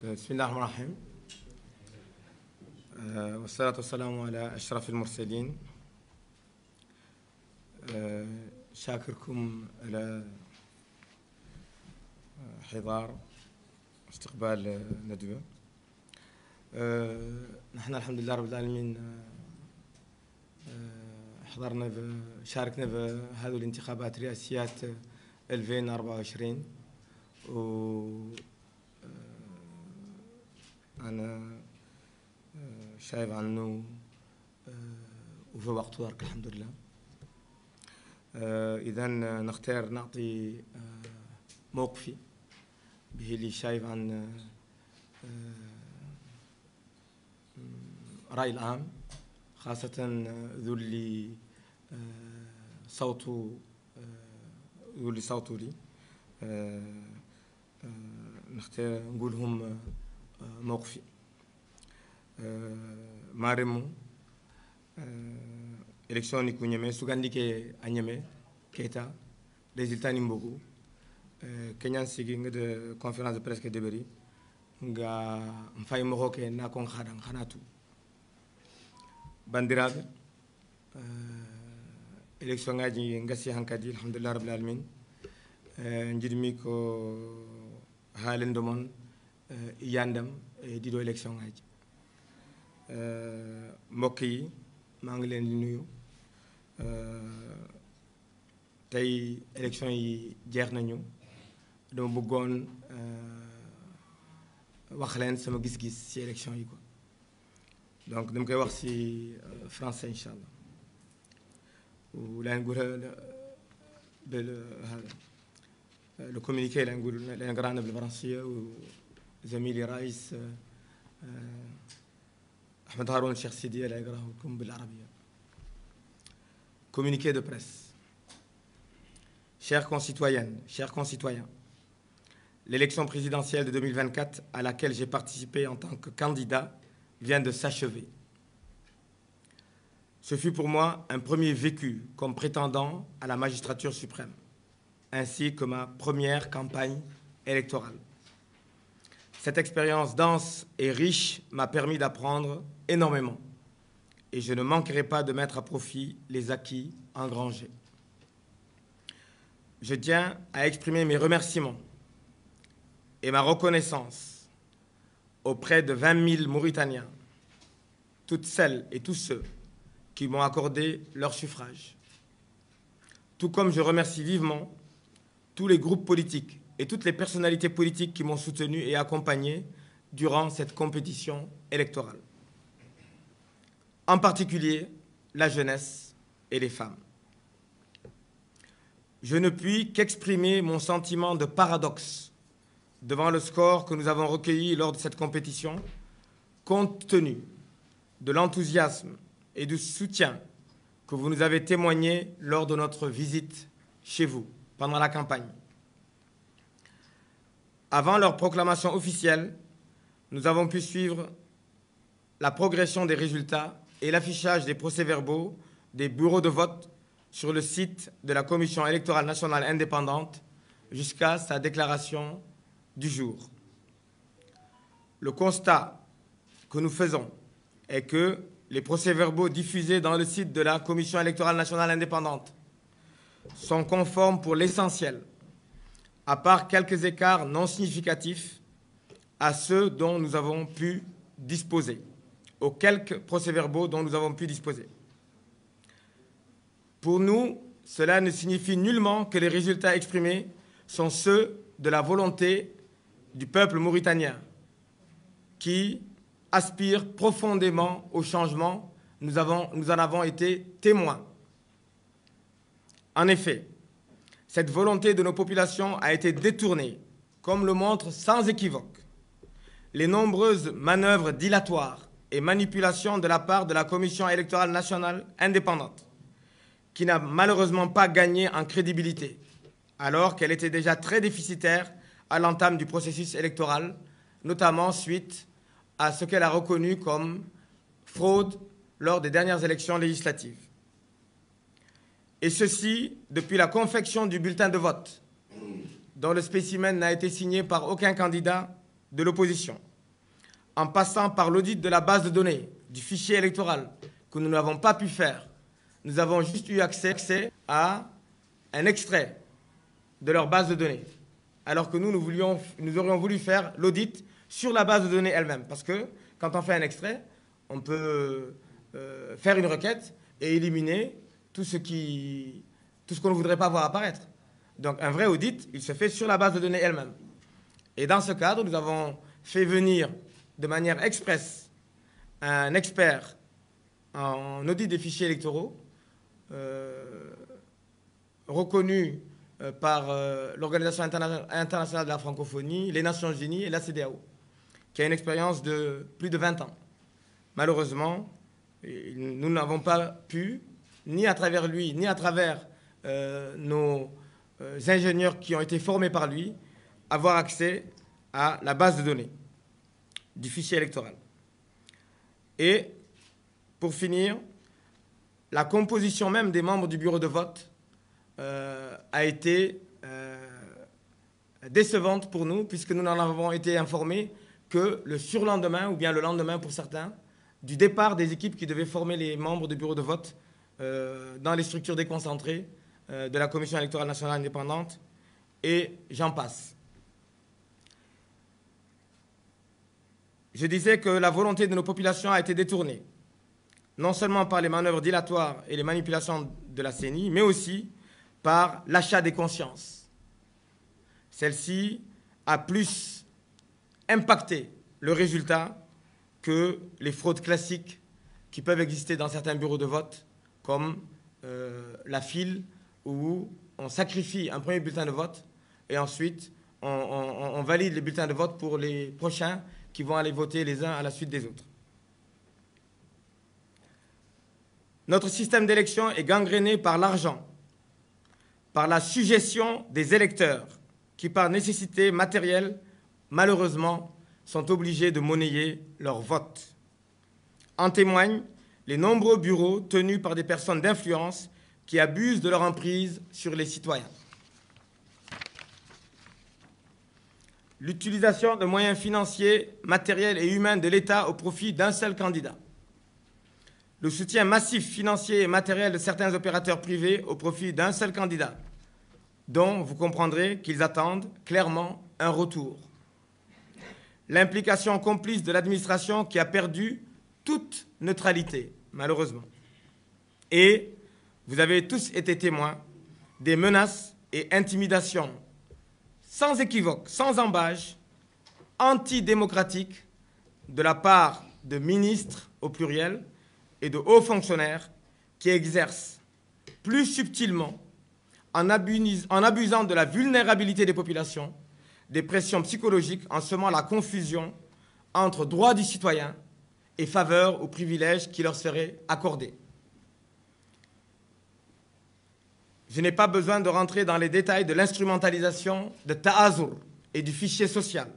بسم الله الرحمن الرحيم والصلاة والسلام على أشرف المرسلين. شاكركم على حضار استقبال الندوة. نحن الحمد لله رب العالمين شاركنا في هذه الانتخابات الرئاسيات 2024 أنا شايف عنه وفي وقته دارك الحمد لله. إذا نختار نعطي موقفي به اللي شايف عن رأي العام، خاصة ذو اللي صوته لي نختار نقولهم موقفي. مارمو élection ni kunyeme sugandi ke anyeme keta résultat ni mbogu kenyan sigi ngade conférence de presse ke deberi nga mfay moko ke na kon khadan khanatu bandirabe élection ngaji ngasi hankadi alhamdulillah rabbil alamin njidmi ko halendo mon yandam dido élection ngaji mbokk yi maa ngi leen di nuyu. tey élection yi jeex nañu, dama bëggoon wax leen sama gis-gis ci élection yi quoi. donc dama koy wax ci français incha allah. leen نقول le communiqué leen نقول leen grande بالفرنسية وزميلي رئيس أحمد هارون الشيخ سيدي لا يقرأه لكم بالعربية. Communiqué de presse. Chers concitoyennes, chers concitoyens, l'élection présidentielle de 2024 à laquelle j'ai participé en tant que candidat vient de s'achever. Ce fut pour moi un premier vécu comme prétendant à la magistrature suprême, ainsi que ma première campagne électorale. Cette expérience dense et riche m'a permis d'apprendre énormément et je ne manquerai pas de mettre à profit les acquis engrangés. Je tiens à exprimer mes remerciements et ma reconnaissance auprès de 20 000 Mauritaniens, toutes celles et tous ceux qui m'ont accordé leur suffrage. Tout comme je remercie vivement tous les groupes politiques et toutes les personnalités politiques qui m'ont soutenu et accompagné durant cette compétition électorale. En particulier, la jeunesse et les femmes. Je ne puis qu'exprimer mon sentiment de paradoxe devant le score que nous avons recueilli lors de cette compétition, compte tenu de l'enthousiasme et du soutien que vous nous avez témoigné lors de notre visite chez vous pendant la campagne. Avant leur proclamation officielle, nous avons pu suivre la progression des résultats et l'affichage des procès-verbaux des bureaux de vote sur le site de la Commission électorale nationale indépendante jusqu'à sa déclaration du jour. Le constat que nous faisons est que les procès-verbaux diffusés dans le site de la Commission électorale nationale indépendante sont conformes pour l'essentiel, à part quelques écarts non significatifs à ceux dont nous avons pu disposer, aux quelques procès-verbaux dont nous avons pu disposer. Pour nous, cela ne signifie nullement que les résultats exprimés sont ceux de la volonté du peuple mauritanien qui aspire profondément au changement. Nous en avons été témoins. En effet, cette volonté de nos populations a été détournée, comme le montrent sans équivoque les nombreuses manœuvres dilatoires et manipulations de la part de la Commission électorale nationale indépendante, qui n'a malheureusement pas gagné en crédibilité, alors qu'elle était déjà très déficitaire à l'entame du processus électoral, notamment suite à ce qu'elle a reconnu comme fraude lors des dernières élections législatives. Et ceci depuis la confection du bulletin de vote, dont le spécimen n'a été signé par aucun candidat de l'opposition, en passant par l'audit de la base de données, du fichier électoral, que nous n'avons pas pu faire. Nous avons juste eu accès à un extrait de leur base de données, alors que nous aurions voulu faire l'audit sur la base de données elle-même. Parce que quand on fait un extrait, on peut faire une requête et éliminer tout ce qu'on ne voudrait pas voir apparaître. Donc un vrai audit, il se fait sur la base de données elle-même. Et dans ce cadre, nous avons fait venir de manière express un expert en audit des fichiers électoraux, reconnu par l'Organisation internationale de la francophonie, les Nations unies et la CEDEAO, qui a une expérience de plus de 20 ans. Malheureusement, nous n'avons pas pu, ni à travers lui, ni à travers nos ingénieurs qui ont été formés par lui, avoir accès à la base de données du fichier électoral. Et, pour finir, la composition même des membres du bureau de vote a été décevante pour nous, puisque nous n'en avons été informés que le surlendemain, ou bien le lendemain pour certains, du départ des équipes qui devaient former les membres du bureau de vote dans les structures déconcentrées de la Commission électorale nationale indépendante, et j'en passe. Je disais que la volonté de nos populations a été détournée, non seulement par les manœuvres dilatoires et les manipulations de la CENI, mais aussi par l'achat des consciences. Celle-ci a plus impacté le résultat que les fraudes classiques qui peuvent exister dans certains bureaux de vote, comme la file où on sacrifie un premier bulletin de vote et ensuite on valide les bulletins de vote pour les prochains qui vont aller voter les uns à la suite des autres. Notre système d'élection est gangréné par l'argent, par la suggestion des électeurs qui, par nécessité matérielle, malheureusement, sont obligés de monnayer leur vote. En témoignent les nombreux bureaux tenus par des personnes d'influence qui abusent de leur emprise sur les citoyens. L'utilisation de moyens financiers, matériels et humains de l'État au profit d'un seul candidat. Le soutien massif financier et matériel de certains opérateurs privés au profit d'un seul candidat, dont vous comprendrez qu'ils attendent clairement un retour. L'implication complice de l'administration qui a perdu toute neutralité, malheureusement. Et vous avez tous été témoins des menaces et intimidations sans équivoque, sans embâche, antidémocratiques de la part de ministres au pluriel et de hauts fonctionnaires qui exercent plus subtilement, en abusant de la vulnérabilité des populations, des pressions psychologiques en semant la confusion entre droits du citoyen et faveurs ou privilèges qui leur seraient accordés. Je n'ai pas besoin de rentrer dans les détails de l'instrumentalisation de Ta'azur et du fichier social.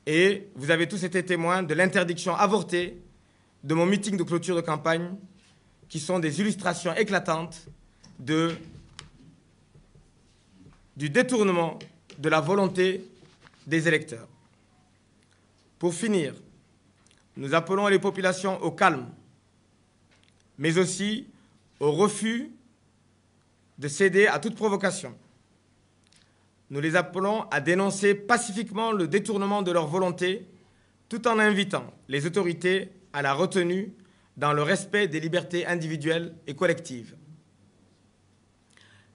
Et vous avez tous été témoins de l'interdiction avortée de mon meeting de clôture de campagne, qui sont des illustrations éclatantes du détournement de la volonté des électeurs. Pour finir, nous appelons les populations au calme, mais aussi au refus de céder à toute provocation. Nous les appelons à dénoncer pacifiquement le détournement de leur volonté, tout en invitant les autorités à la retenue dans le respect des libertés individuelles et collectives.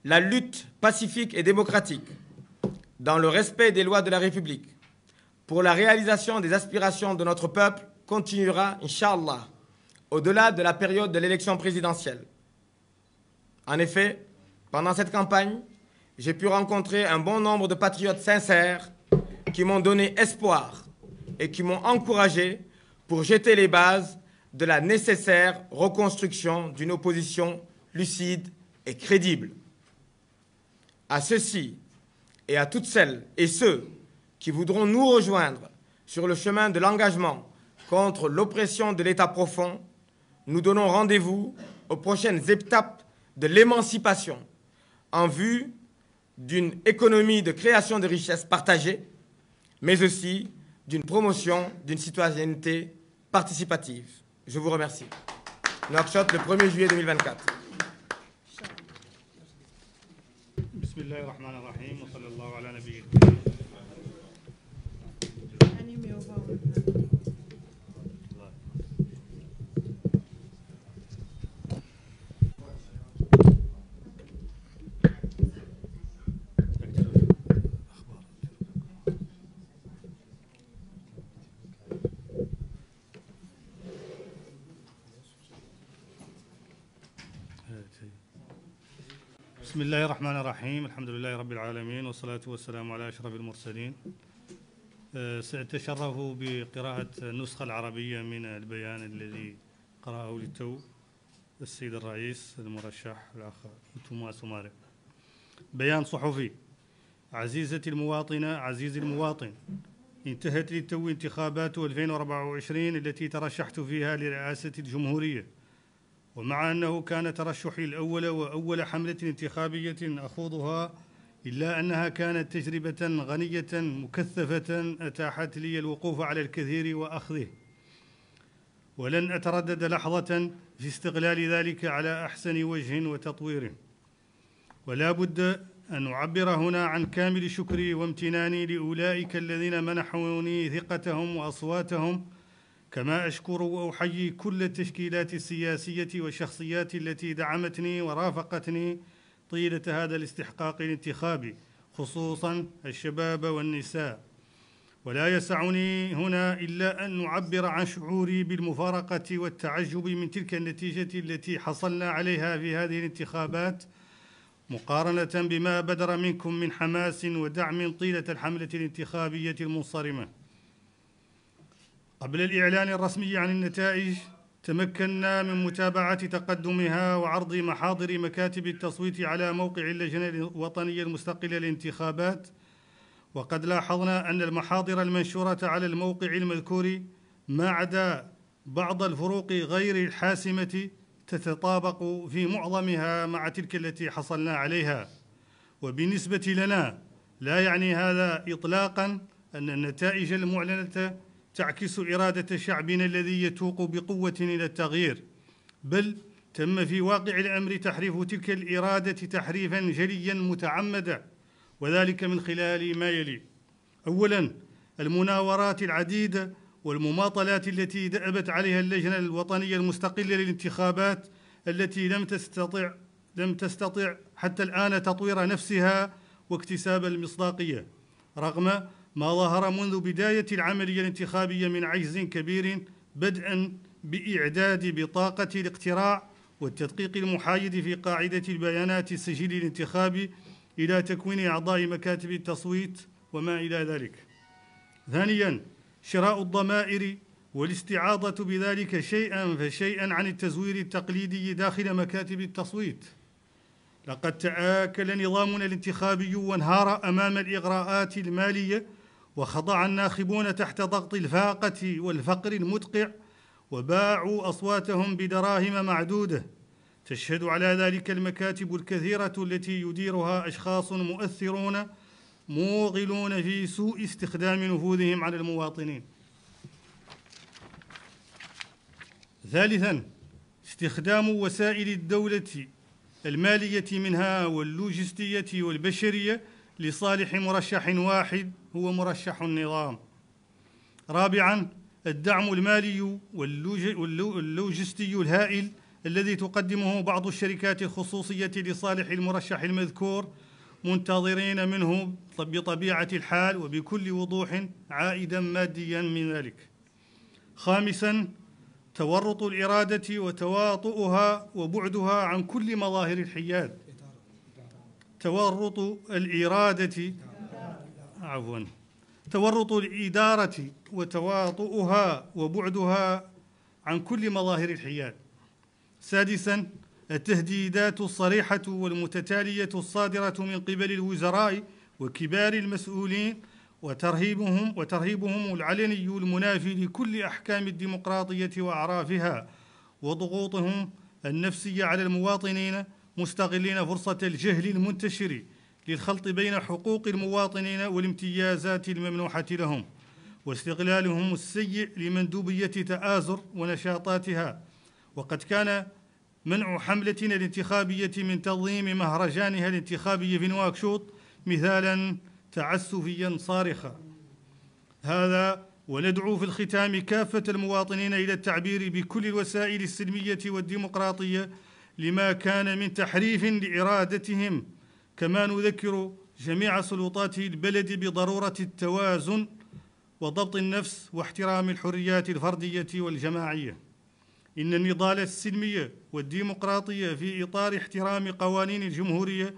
La lutte pacifique et démocratique, dans le respect des lois de la République, pour la réalisation des aspirations de notre peuple continuera, Inch'Allah, au-delà de la période de l'élection présidentielle. En effet, pendant cette campagne, j'ai pu rencontrer un bon nombre de patriotes sincères qui m'ont donné espoir et qui m'ont encouragé pour jeter les bases de la nécessaire reconstruction d'une opposition lucide et crédible. À ceux-ci et à toutes celles et ceux qui voudront nous rejoindre sur le chemin de l'engagement contre l'oppression de l'État profond, nous donnons rendez-vous aux prochaines étapes de l'émancipation en vue d'une économie de création de richesses partagées, mais aussi d'une promotion d'une citoyenneté participative. Je vous remercie. Nouakchott, le 1er juillet 2024. Bismillahirrahmanirrahim. Wa sallallahu ala nabiyyina. بسم الله الرحمن الرحيم. الحمد لله رب العالمين والصلاة والسلام على أشرف المرسلين. سأتشرف بقراءة النسخة العربية من البيان الذي قرأه للتو السيد الرئيس المرشح الأخ توما سوماري. بيان صحفي. عزيزتي المواطنة، عزيزي المواطن، انتهت للتو انتخابات 2024 التي ترشحت فيها لرئاسة الجمهورية، ومع أنه كان ترشحي الأول وأول حملة انتخابية أخوضها، إلا أنها كانت تجربة غنية مكثفة أتاحت لي الوقوف على الكثير وأخذه، ولن أتردد لحظة في استغلال ذلك على أحسن وجه وتطويره. ولا بد أن أعبر هنا عن كامل شكري وامتناني لأولئك الذين منحوني ثقتهم وأصواتهم، كما أشكر وأحيي كل التشكيلات السياسية والشخصيات التي دعمتني ورافقتني طيلة هذا الاستحقاق الانتخابي، خصوصاً الشباب والنساء. ولا يسعني هنا إلا أن أعبر عن شعوري بالمفارقة والتعجب من تلك النتيجة التي حصلنا عليها في هذه الانتخابات، مقارنة بما بدر منكم من حماس ودعم طيلة الحملة الانتخابية المنصرمة. قبل الإعلان الرسمي عن النتائج، تمكنا من متابعة تقدمها وعرض محاضر مكاتب التصويت على موقع اللجنة الوطنية المستقلة للانتخابات، وقد لاحظنا أن المحاضر المنشورة على الموقع المذكور ما عدا بعض الفروق غير الحاسمة تتطابق في معظمها مع تلك التي حصلنا عليها. وبالنسبة لنا لا يعني هذا إطلاقاً أن النتائج المعلنة تعكس إرادة شعبنا الذي يتوق بقوة إلى التغيير، بل تم في واقع الأمر تحريف تلك الإرادة تحريفاً جلياً متعمداً، وذلك من خلال ما يلي: أولاً، المناورات العديدة والمماطلات التي دأبت عليها اللجنة الوطنية المستقلة للانتخابات، التي لم تستطع حتى الآن تطوير نفسها واكتساب المصداقية، رغم ما ظهر منذ بداية العملية الانتخابية من عجز كبير، بدءاً بإعداد بطاقة الاقتراع والتدقيق المحايد في قاعدة البيانات السجل الانتخابي، إلى تكوين أعضاء مكاتب التصويت وما إلى ذلك. ثانياً، شراء الضمائر والاستعاضة بذلك شيئاً فشيئاً عن التزوير التقليدي داخل مكاتب التصويت. لقد تآكل نظامنا الانتخابي وانهار أمام الإغراءات المالية، وخضع الناخبون تحت ضغط الفاقة والفقر المدقع، وباعوا أصواتهم بدراهم معدودة. تشهد على ذلك المكاتب الكثيرة التي يديرها أشخاص مؤثرون موغلون في سوء استخدام نفوذهم على المواطنين. ثالثاً، استخدام وسائل الدولة المالية منها واللوجستية والبشرية لصالح مرشح واحد هو مرشح النظام. رابعاً، الدعم المالي واللوجستي الهائل الذي تقدمه بعض الشركات الخصوصية لصالح المرشح المذكور، منتظرين منه بطبيعة الحال وبكل وضوح عائداً مادياً من ذلك. خامساً، تورط الإرادة وتواطؤها وبعدها عن كل مظاهر الحياد. تورط الإدارة وتواطؤها وبعدها عن كل مظاهر الحياد. سادساً، التهديدات الصريحة والمتتالية الصادرة من قبل الوزراء وكبار المسؤولين وترهيبهم العلني المنافي لكل أحكام الديمقراطية وأعرافها، وضغوطهم النفسية على المواطنين، مستغلين فرصة الجهل المنتشر للخلط بين حقوق المواطنين والامتيازات الممنوحة لهم، واستغلالهم السيء لمندوبية تآزر ونشاطاتها. وقد كان منع حملتنا الانتخابية من تنظيم مهرجانها الانتخابي في نواكشوط مثالا تعسفيا صارخا. هذا وندعو في الختام كافة المواطنين إلى التعبير بكل الوسائل السلمية والديمقراطية لما كان من تحريف لإرادتهم، كما نذكر جميع سلطات البلد بضرورة التوازن وضبط النفس واحترام الحريات الفردية والجماعية. إن النضال السلمي والديمقراطية في إطار احترام قوانين الجمهورية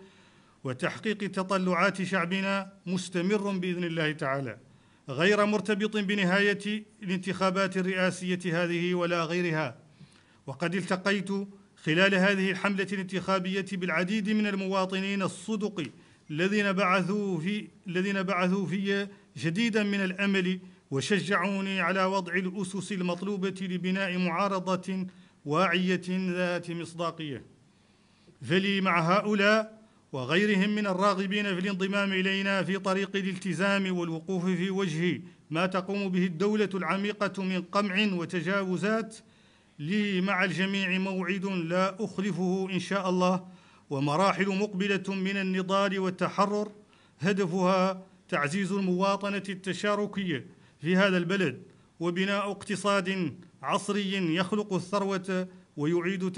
وتحقيق تطلعات شعبنا مستمر بإذن الله تعالى، غير مرتبط بنهاية الانتخابات الرئاسية هذه ولا غيرها. وقد التقيت خلال هذه الحملة الانتخابية بالعديد من المواطنين الصدق الذين بعثوا في جديدا من الأمل وشجعوني على وضع الأسس المطلوبة لبناء معارضة واعية ذات مصداقية. فلي مع هؤلاء وغيرهم من الراغبين في الانضمام إلينا في طريق الالتزام والوقوف في وجه ما تقوم به الدولة العميقة من قمع وتجاوزات، لي مع الجميع موعد لا أخلفه إن شاء الله، ومراحل مقبلة من النضال والتحرر هدفها تعزيز المواطنة التشاركية في هذا البلد وبناء اقتصاد عصري يخلق الثروة ويعيد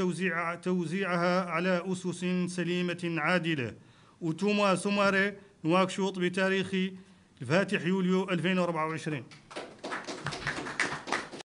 توزيعها على أسس سليمة عادلة. أوتوما سوماري، نواكشوط، بتاريخ الفاتح يوليو 2024.